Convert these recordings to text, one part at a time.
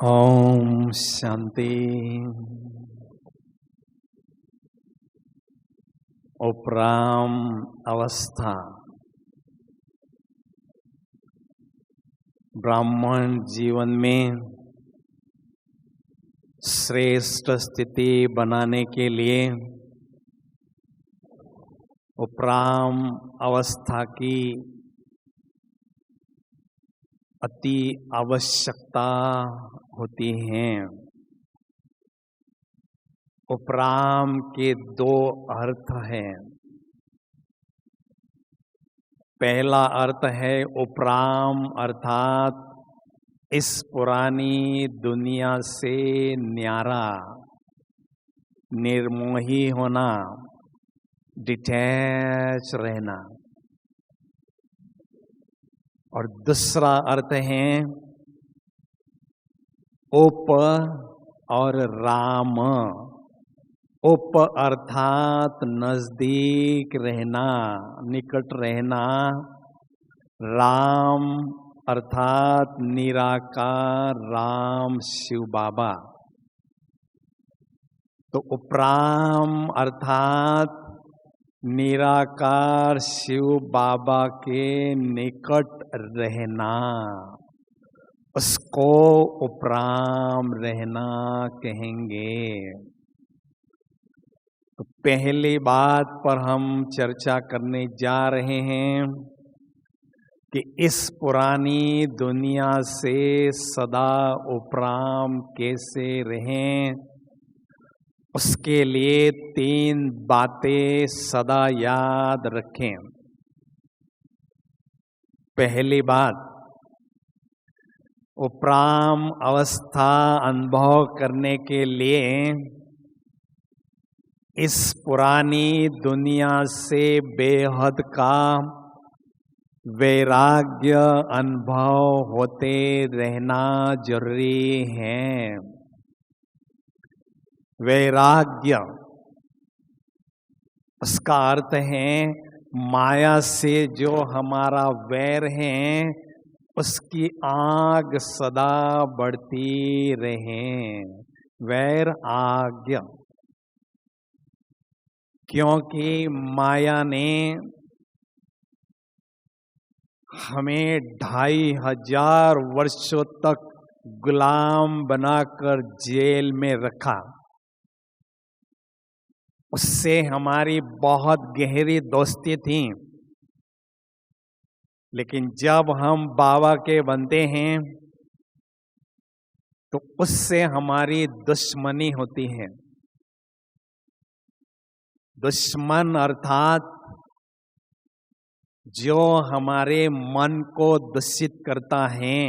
ओम शांति। उपराम अवस्था ब्राह्मण जीवन में श्रेष्ठ स्थिति बनाने के लिए उपराम अवस्था की अति आवश्यकता होती है। उपराम के दो अर्थ हैं। पहला अर्थ है उपराम अर्थात इस पुरानी दुनिया से न्यारा, निर्मोही होना, डिटैच रहना। और दूसरा अर्थ है उप और राम। उप अर्थात नजदीक रहना, निकट रहना। राम अर्थात निराकार राम शिव बाबा। तो उपराम अर्थात निराकार शिव बाबा के निकट रहना, उसको उपराम रहना कहेंगे। तो पहली बात पर हम चर्चा करने जा रहे हैं कि इस पुरानी दुनिया से सदा उपराम कैसे रहें। उसके लिए 3 बातें सदा याद रखें। पहली बात, उपराम अवस्था अनुभव करने के लिए इस पुरानी दुनिया से बेहद का वैराग्य अनुभव होते रहना जरूरी है। वैराग्य, उसका अर्थ है माया से जो हमारा वैर है उसकी आग सदा बढ़ती रहे। वैर आग, क्योंकि माया ने हमें 2500 वर्षों तक गुलाम बनाकर जेल में रखा। उससे हमारी बहुत गहरी दोस्ती थी, लेकिन जब हम बाबा के बनते हैं तो उससे हमारी दुश्मनी होती है। दुश्मन अर्थात जो हमारे मन को दूषित करता है,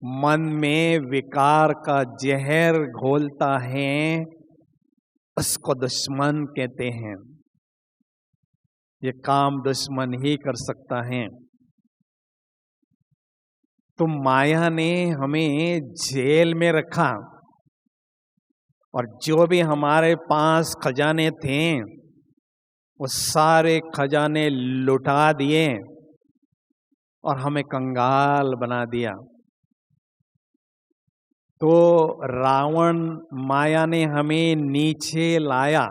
मन में विकार का जहर घोलता है, उसको दुश्मन कहते हैं। ये काम दुश्मन ही कर सकता है। तो माया ने हमें जेल में रखा और जो भी हमारे पास खजाने थे वो सारे खजाने लुटा दिए और हमें कंगाल बना दिया। तो रावण माया ने हमें नीचे लाया।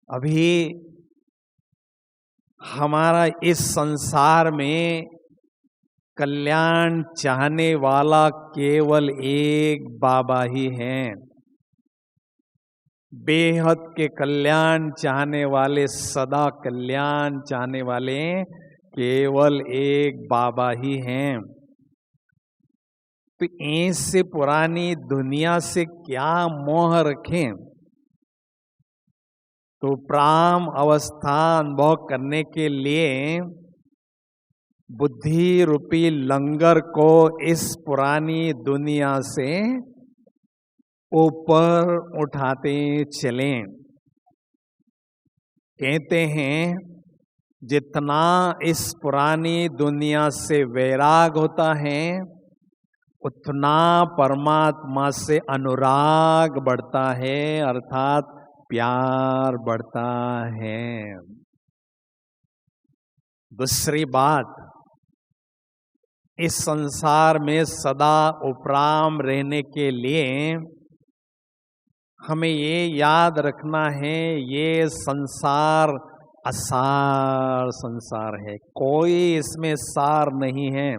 अभी हमारा इस संसार में कल्याण चाहने वाला केवल एक बाबा ही है। बेहद के कल्याण चाहने वाले, सदा कल्याण चाहने वाले केवल एक बाबा ही हैं। तो ऐसे पुरानी दुनिया से क्या मोह रखें। तो प्राम अवस्था अनुभव करने के लिए बुद्धि रूपी लंगर को इस पुरानी दुनिया से ऊपर उठाते चलें। कहते हैं जितना इस पुरानी दुनिया से वैराग होता है उतना परमात्मा से अनुराग बढ़ता है, अर्थात प्यार बढ़ता है। दूसरी बात, इस संसार में सदा उपराम रहने के लिए हमें ये याद रखना है, ये संसार असार संसार है, कोई इसमें सार नहीं है।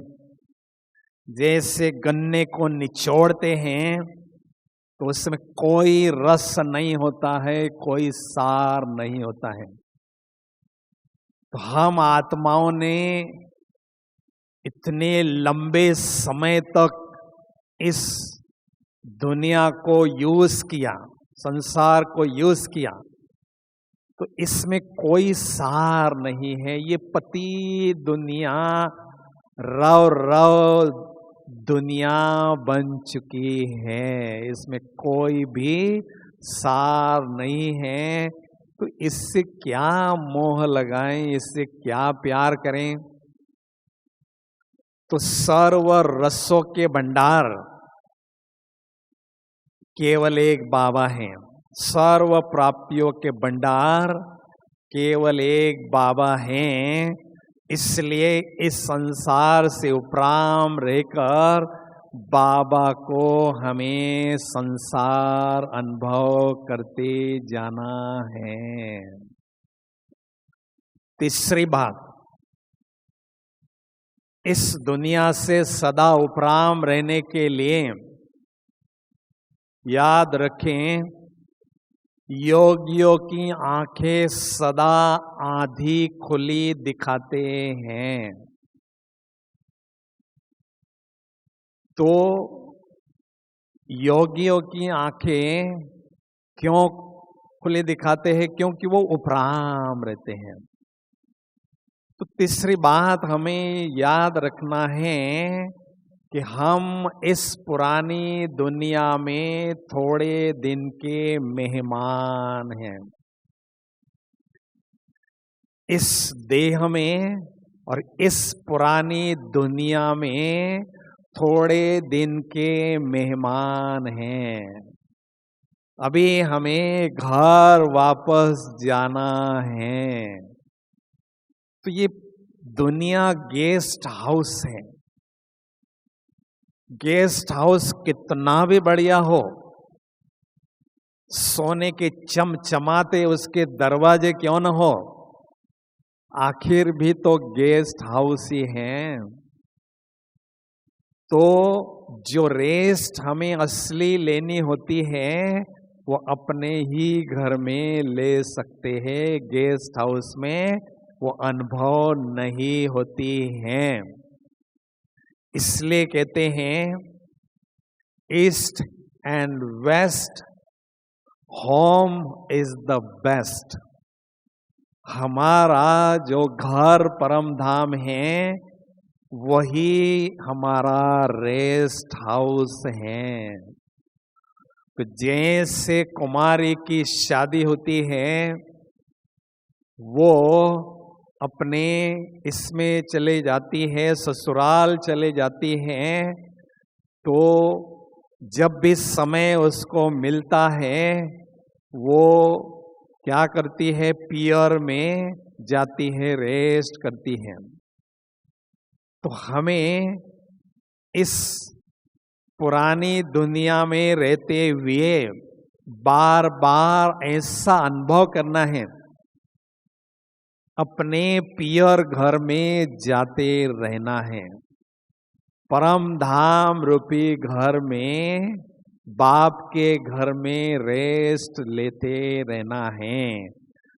जैसे गन्ने को निचोड़ते हैं तो उसमें कोई रस नहीं होता है, कोई सार नहीं होता है। तो हम आत्माओं ने इतने लंबे समय तक इस दुनिया को यूज किया, संसार को यूज किया, तो इसमें कोई सार नहीं है। ये पति दुनिया रव रव दुनिया बन चुकी है, इसमें कोई भी सार नहीं है। तो इससे क्या मोह लगाएं, इससे क्या प्यार करें। तो सर्व रसों के भंडार केवल एक बाबा हैं, सर्व प्राप्तियों के भंडार केवल एक बाबा हैं। इसलिए इस संसार से उपराम रहकर बाबा को हमें संसार अनुभव करते जाना है। तीसरी बात, इस दुनिया से सदा उपराम रहने के लिए याद रखें, योगियों की आंखें सदा आधी खुली दिखाते हैं। तो योगियों की आंखें क्यों खुली दिखाते हैं? क्योंकि वो उपराम रहते हैं। तो तीसरी बात हमें याद रखना है कि हम इस पुरानी दुनिया में थोड़े दिन के मेहमान हैं। इस देह में और इस पुरानी दुनिया में थोड़े दिन के मेहमान हैं। अभी हमें घर वापस जाना है। तो ये दुनिया गेस्ट हाउस है। गेस्ट हाउस कितना भी बढ़िया हो, सोने के चमचमाते उसके दरवाजे क्यों न हो, आखिर भी तो गेस्ट हाउस ही हैं। तो जो रेस्ट हमें असली लेनी होती है वो अपने ही घर में ले सकते हैं, गेस्ट हाउस में वो अनुभव नहीं होती हैं। इसलिए कहते हैं east and west home is the best. हमारा जो घर परम धाम है वही हमारा रेस्ट हाउस है। तो जैसे कुमारी की शादी होती है वो अपने इसमें चले जाती है, ससुराल चले जाती है, तो जब भी समय उसको मिलता है वो क्या करती है, पियर में जाती है, रेस्ट करती है। तो हमें इस पुरानी दुनिया में रहते हुए बार बार ऐसा अनुभव करना है, अपने पियर घर में जाते रहना है। परम धाम रूपी घर में, बाप के घर में रेस्ट लेते रहना है।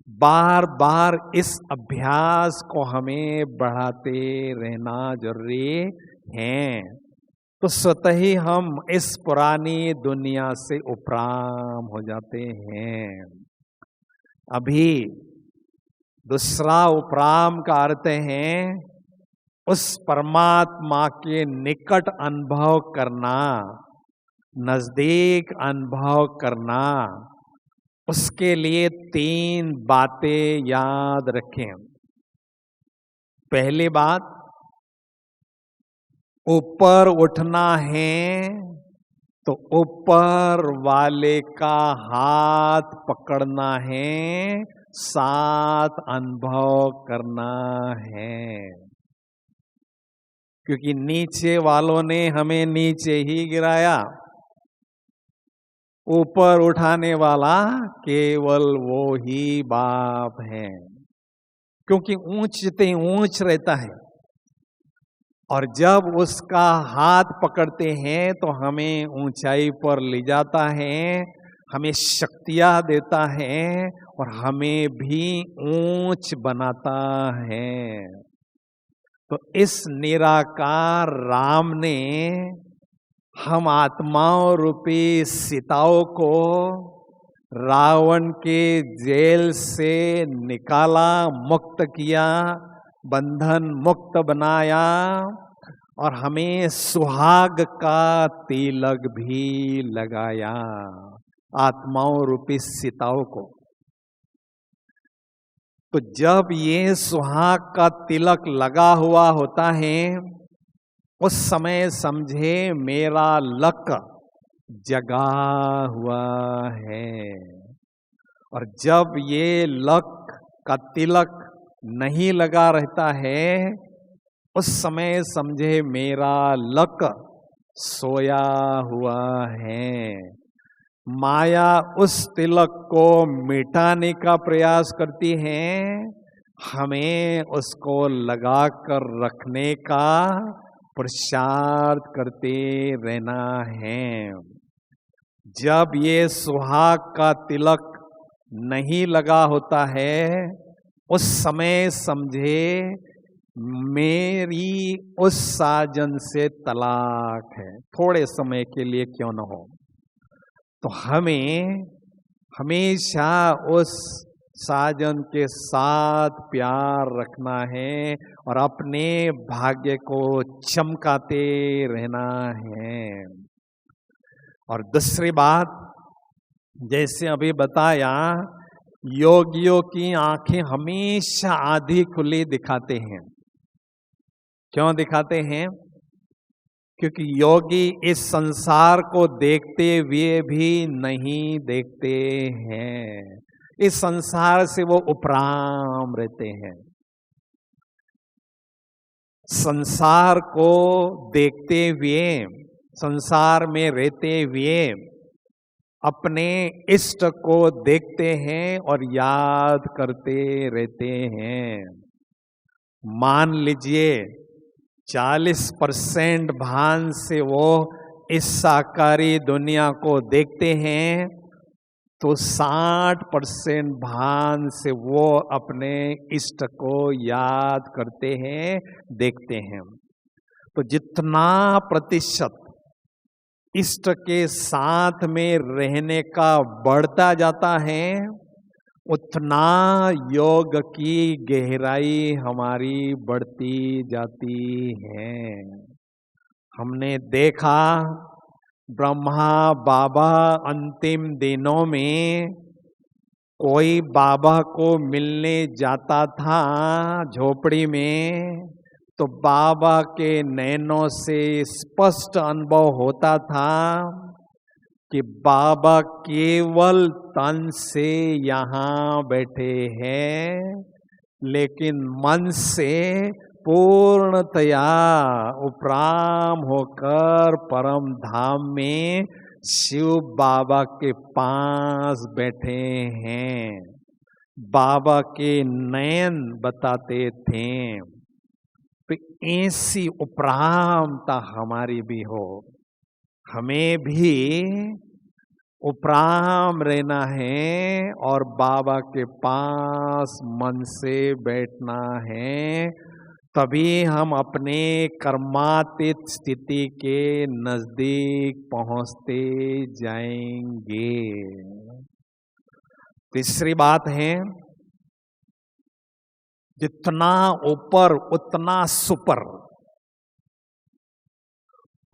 बार बार इस अभ्यास को हमें बढ़ाते रहना जरूरी है। तो स्वतः ही हम इस पुरानी दुनिया से उपराम हो जाते हैं। अभी दूसरा उपराम का अर्थ है उस परमात्मा के निकट अनुभव करना, नजदीक अनुभव करना। उसके लिए 3 बातें याद रखें। पहली बात, ऊपर उठना है तो ऊपर वाले का हाथ पकड़ना है, साथ अनुभव करना है। क्योंकि नीचे वालों ने हमें नीचे ही गिराया। ऊपर उठाने वाला केवल वो ही बाप है, क्योंकि ऊंचते ऊंच रहता है। और जब उसका हाथ पकड़ते हैं तो हमें ऊंचाई पर ले जाता है, हमें शक्तियां देता है और हमें भी ऊंच बनाता है। तो इस निराकार राम ने हम आत्माओं रूपी सीताओं को रावण के जेल से निकाला, मुक्त किया, बंधन मुक्त बनाया और हमें सुहाग का तिलक भी लगाया आत्माओं रूपी सीताओं को। तो जब ये सुहाग का तिलक लगा हुआ होता है, उस समय समझे मेरा लक जगा हुआ है। और जब ये लक का तिलक नहीं लगा रहता है, उस समय समझे मेरा लक सोया हुआ है। माया उस तिलक को मिटाने का प्रयास करती है, हमें उसको लगा कर रखने का पुरुषार्थ करते रहना है। जब ये सुहाग का तिलक नहीं लगा होता है, उस समय समझे मेरी उस साजन से तलाक है, थोड़े समय के लिए क्यों न हो। तो हमें हमेशा उस साजन के साथ प्यार रखना है और अपने भाग्य को चमकाते रहना है। और दूसरी बात, जैसे अभी बताया, योगियों की आंखें हमेशा आधी खुली दिखाते हैं। क्यों दिखाते हैं? क्योंकि योगी इस संसार को देखते हुए भी नहीं देखते हैं। इस संसार से वो उपराम रहते हैं। संसार को देखते हुए, संसार में रहते हुए अपने इष्ट को देखते हैं और याद करते रहते हैं। मान लीजिए 40% भान से वो इस साकारी दुनिया को देखते हैं, तो 60% भान से वो अपने इष्ट को याद करते हैं, देखते हैं। तो जितना प्रतिशत इष्ट के साथ में रहने का बढ़ता जाता है, उतना योग की गहराई हमारी बढ़ती जाती है। हमने देखा ब्रह्मा बाबा अंतिम दिनों में कोई बाबा को मिलने जाता था झोपड़ी में, तो बाबा के नैनों से स्पष्ट अनुभव होता था कि बाबा केवल तन से यहाँ बैठे हैं, लेकिन मन से पूर्णतया उपराम होकर परम धाम में शिव बाबा के पास बैठे हैं। बाबा के नयन बताते थे। तो ऐसी उपरामता हमारी भी हो, हमें भी उपराम रहना है और बाबा के पास मन से बैठना है, तभी हम अपने कर्मातीत स्थिति के नजदीक पहुंचते जाएंगे। तीसरी बात है, जितना ऊपर उतना सुपर।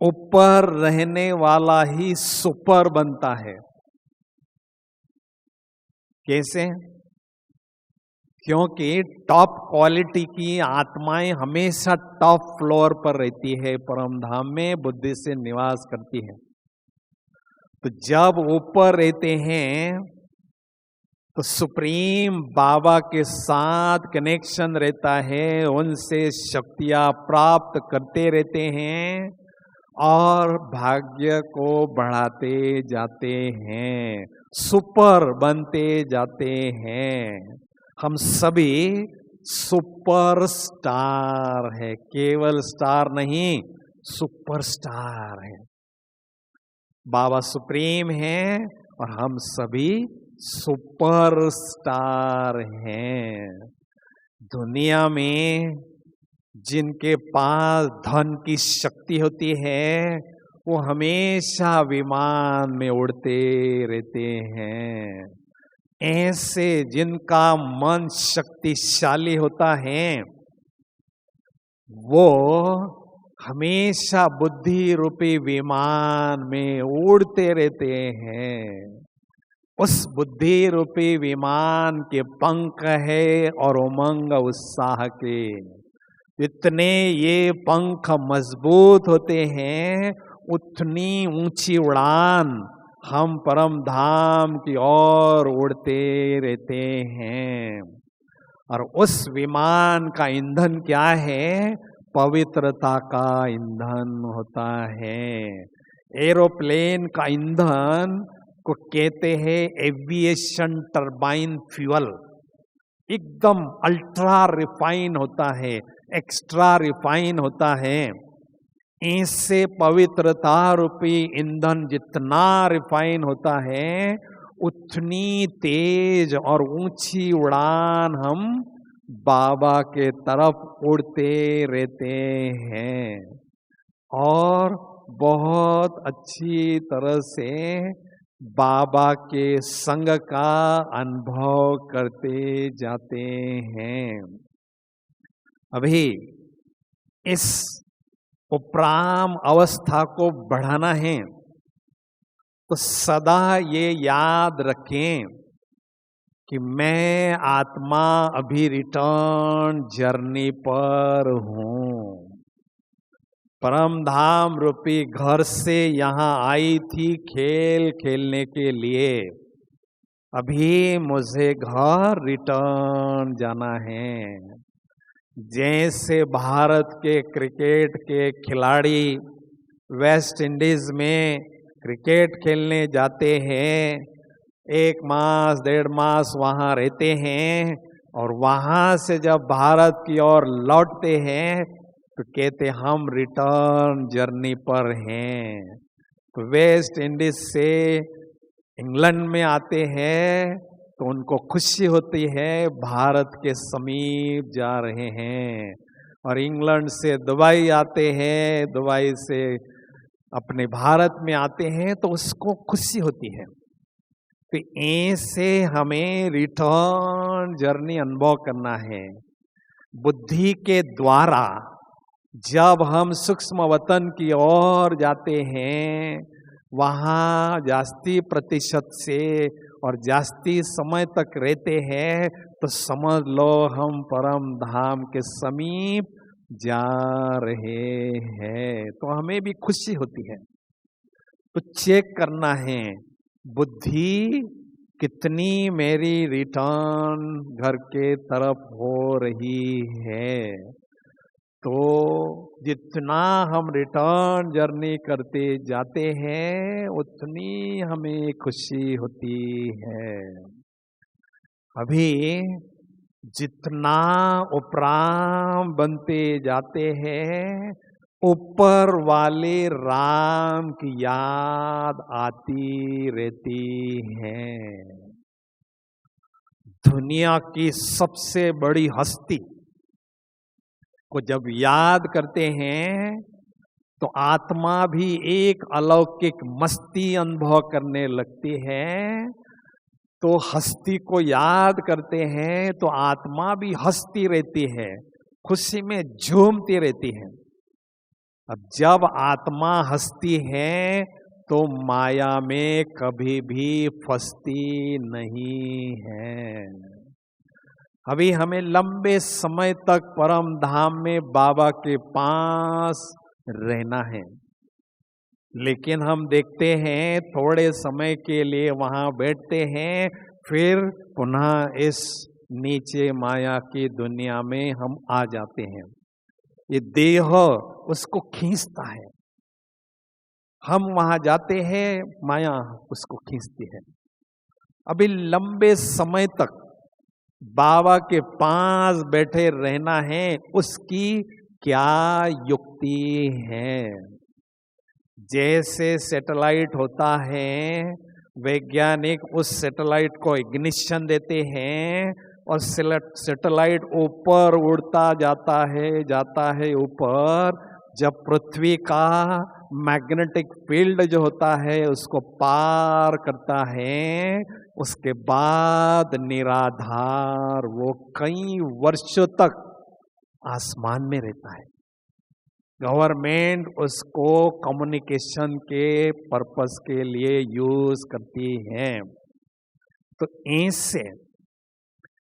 ऊपर रहने वाला ही सुपर बनता है। कैसे? क्योंकि टॉप क्वालिटी की आत्माएं हमेशा टॉप फ्लोर पर रहती है, परम धाम में बुद्धि से निवास करती है। तो जब ऊपर रहते हैं तो सुप्रीम बाबा के साथ कनेक्शन रहता है, उनसे शक्तियां प्राप्त करते रहते हैं और भाग्य को बढ़ाते जाते हैं, सुपर बनते जाते हैं। हम सभी सुपर स्टार है, केवल स्टार नहीं, सुपर स्टार है। बाबा सुप्रीम है और हम सभी सुपर स्टार हैं। दुनिया में जिनके पास धन की शक्ति होती है वो हमेशा विमान में उड़ते रहते हैं। ऐसे जिनका मन शक्तिशाली होता है वो हमेशा बुद्धि रूपी विमान में उड़ते रहते हैं। उस बुद्धि रूपी विमान के पंख है और उमंग उत्साह के। इतने ये पंख मजबूत होते हैं, उतनी ऊंची उड़ान हम परम धाम की ओर उड़ते रहते हैं। और उस विमान का ईंधन क्या है? पवित्रता का ईंधन होता है। एरोप्लेन का ईंधन को कहते हैं एविएशन टरबाइन फ्यूल। एकदम अल्ट्रा रिफाइन होता है, एक्स्ट्रा रिफाइन होता है। इससे पवित्रता रूपी ईंधन जितना रिफाइन होता है उतनी तेज और ऊंची उड़ान हम बाबा के तरफ उड़ते रहते हैं और बहुत अच्छी तरह से बाबा के संग का अनुभव करते जाते हैं। अभी इस उपराम अवस्था को बढ़ाना है तो सदा ये याद रखें कि मैं आत्मा अभी रिटर्न जर्नी पर हूँ। परम धाम रूपी घर से यहाँ आई थी खेल खेलने के लिए, अभी मुझे घर रिटर्न जाना है। जैसे भारत के क्रिकेट के खिलाड़ी वेस्ट इंडीज में क्रिकेट खेलने जाते हैं, 1 मास 1.5 मास वहाँ रहते हैं और वहाँ से जब भारत की ओर लौटते हैं तो कहते हम रिटर्न जर्नी पर हैं। तो वेस्ट इंडीज से इंग्लैंड में आते हैं तो उनको खुशी होती है भारत के समीप जा रहे हैं। और इंग्लैंड से दुबई आते हैं, दुबई से अपने भारत में आते हैं तो उसको खुशी होती है। तो ऐसे हमें रिटर्न जर्नी अनुभव करना है। बुद्धि के द्वारा जब हम सूक्ष्म वतन की ओर जाते हैं, वहाँ जास्ती प्रतिशत से और जास्ती समय तक रहते हैं तो समझ लो हम परम धाम के समीप जा रहे हैं। तो हमें भी खुशी होती है। तो चेक करना है बुद्धि कितनी मेरी रिटर्न घर के तरफ हो रही है। तो जितना हम रिटर्न जर्नी करते जाते हैं उतनी हमें खुशी होती है। अभी जितना उपराम बनते जाते हैं ऊपर वाले राम की याद आती रहती है। दुनिया की सबसे बड़ी हस्ती को जब याद करते हैं तो आत्मा भी एक अलौकिक मस्ती अनुभव करने लगती है। तो हस्ती को याद करते हैं तो आत्मा भी हंसती रहती है, खुशी में झूमती रहती है। अब जब आत्मा हंसती है तो माया में कभी भी फंसती नहीं है। अभी हमें लंबे समय तक परम धाम में बाबा के पास रहना है, लेकिन हम देखते हैं थोड़े समय के लिए वहां बैठते हैं, फिर पुनः इस नीचे माया की दुनिया में हम आ जाते हैं। ये देह उसको खींचता है, हम वहां जाते हैं, माया उसको खींचती है। अभी लंबे समय तक बाबा के पास बैठे रहना है, उसकी क्या युक्ति है? जैसे सैटेलाइट होता है, वैज्ञानिक उस सैटेलाइट को इग्निशन देते हैं और सैटेलाइट ऊपर उड़ता जाता है ऊपर। जब पृथ्वी का मैग्नेटिक फील्ड जो होता है उसको पार करता है, उसके बाद निराधार वो कई वर्षों तक आसमान में रहता है। गवर्नमेंट उसको कम्युनिकेशन के पर्पस के लिए यूज करती है। तो ऐसे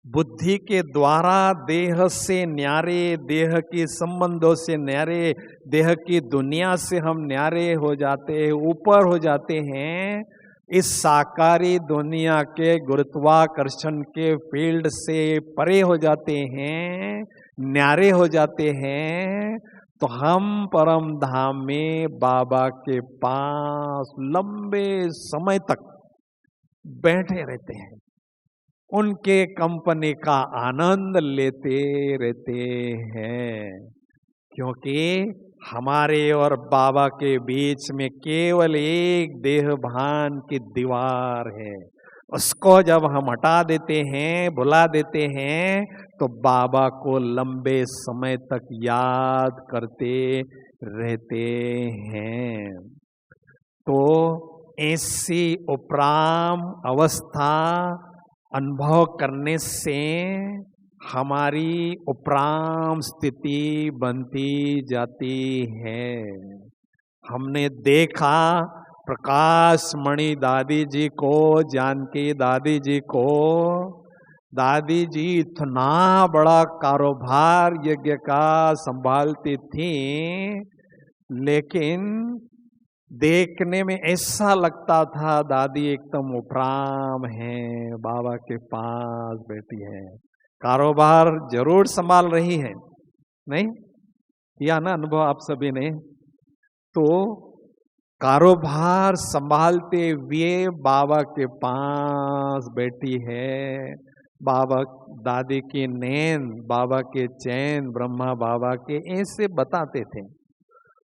बुद्धि के द्वारा देह से न्यारे, देह के संबंधों से न्यारे, देह की दुनिया से हम न्यारे हो जाते हैं, ऊपर हो जाते हैं। इस साकारी दुनिया के गुरुत्वाकर्षण के फील्ड से परे हो जाते हैं, न्यारे हो जाते हैं। तो हम परम धाम में बाबा के पास लंबे समय तक बैठे रहते हैं, उनके कंपनी का आनंद लेते रहते हैं। क्योंकि हमारे और बाबा के बीच में केवल एक देह भान की दीवार है। उसको जब हम हटा देते हैं, भुला देते हैं, तो बाबा को लंबे समय तक याद करते रहते हैं। तो ऐसी उपराम अवस्था अनुभव करने से हमारी उपराम स्थिति बनती जाती है। हमने देखा प्रकाश मणि दादी जी को, जानकी दादी जी को, दादी जी इतना बड़ा कारोबार यज्ञ का संभालती थी, लेकिन देखने में ऐसा लगता था दादी एकदम उपराम है, बाबा के पास बैठी है। कारोबार जरूर संभाल रही है, नहीं किया ना अनुभव आप सभी ने? तो कारोबार संभालते हुए बाबा के पास बैठी है। बाबा, दादी की नैन बाबा के चैन ब्रह्मा बाबा के ऐसे बताते थे।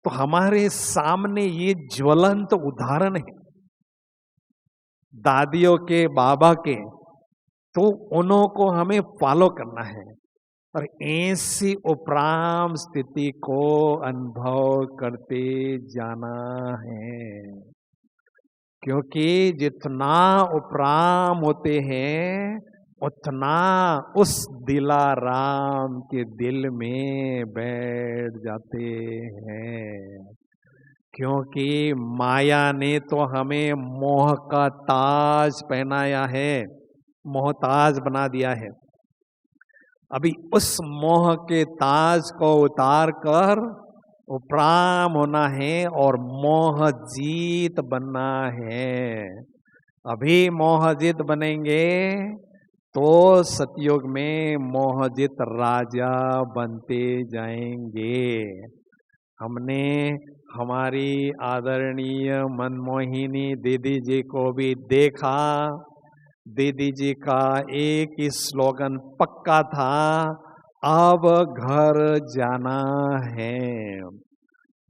तो हमारे सामने ये ज्वलंत उदाहरण है दादियों के, बाबा के। तो उन्हों को हमें फॉलो करना है और ऐसी उपराम स्थिति को अनुभव करते जाना है। क्योंकि जितना उपराम होते हैं, उतना उस दिलाराम के दिल में बैठ जाते हैं। क्योंकि माया ने तो हमें मोह का ताज पहनाया है, मोहताज बना दिया है। अभी उस मोह के ताज को उतार कर उपराम होना है और मोह जीत बनना है। अभी मोह जीत बनेंगे तो सतयुग में मोहजित राजा बनते जाएंगे। हमने हमारी आदरणीय मनमोहिनी दीदी जी को भी देखा। दीदी जी का एक ही स्लोगन पक्का था, अब घर जाना है।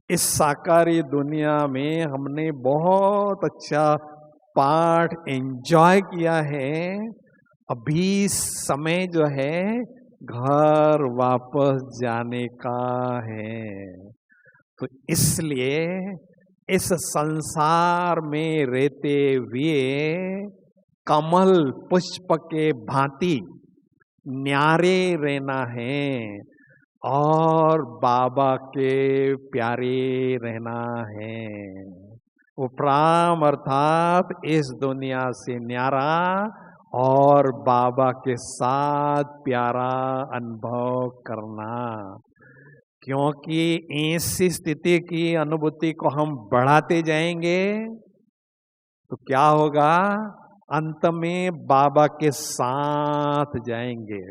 इस साकारी दुनिया में हमने बहुत अच्छा पाठ एंजॉय किया है। अभी समय जो है घर वापस जाने का है। तो इसलिए इस संसार में रहते हुए कमल पुष्प के भांति न्यारे रहना है और बाबा के प्यारे रहना है। उपराम अर्थात इस दुनिया से न्यारा और बाबा के साथ प्यारा अनुभव करना। क्योंकि ऐसी स्थिति की अनुभूति को हम बढ़ाते जाएंगे तो क्या होगा, अंत में बाबा के साथ जाएंगे।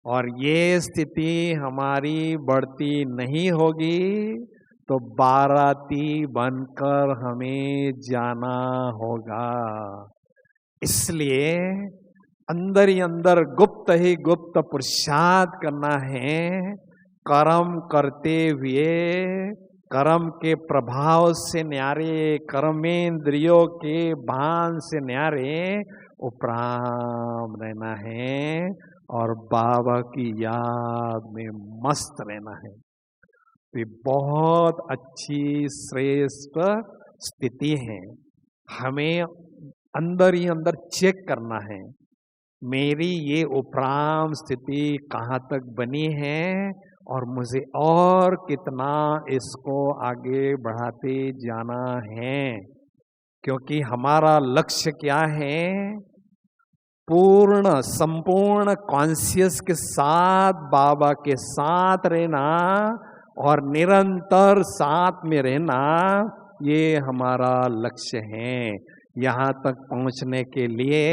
और ये स्थिति हमारी बढ़ती नहीं होगी तो बाराती बनकर हमें जाना होगा। इसलिए अंदर ही अंदर गुप्त ही गुप्त पुरुषार्थ करना है। कर्म करते हुए कर्म के प्रभाव से न्यारे, कर्मेंद्रियों के भान से न्यारे उपराम रहना है और बाबा की याद में मस्त रहना है। तो बहुत अच्छी श्रेष्ठ स्थिति है। हमें अंदर ही अंदर चेक करना है, मेरी ये उपराम स्थिति कहाँ तक बनी है और मुझे और कितना इसको आगे बढ़ाते जाना है। क्योंकि हमारा लक्ष्य क्या है? पूर्ण संपूर्ण कॉन्शियस के साथ बाबा के साथ रहना और निरंतर साथ में रहना, ये हमारा लक्ष्य है। यहाँ तक पहुँचने के लिए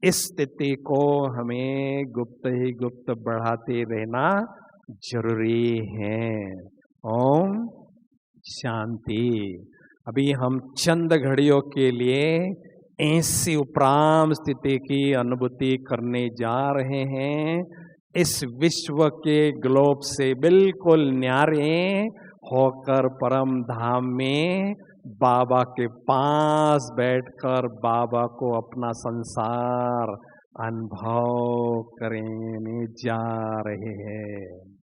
इस स्थिति को हमें गुप्त ही गुप्त बढ़ाते रहना जरूरी है। ओम शांति। अभी हम चंद घड़ियों के लिए ऐसी उपराम स्थिति की अनुभूति करने जा रहे हैं। इस विश्व के ग्लोब से बिल्कुल न्यारे होकर परम धाम में बाबा के पास बैठकर बाबा को अपना संसार अनुभव करने जा रहे हैं।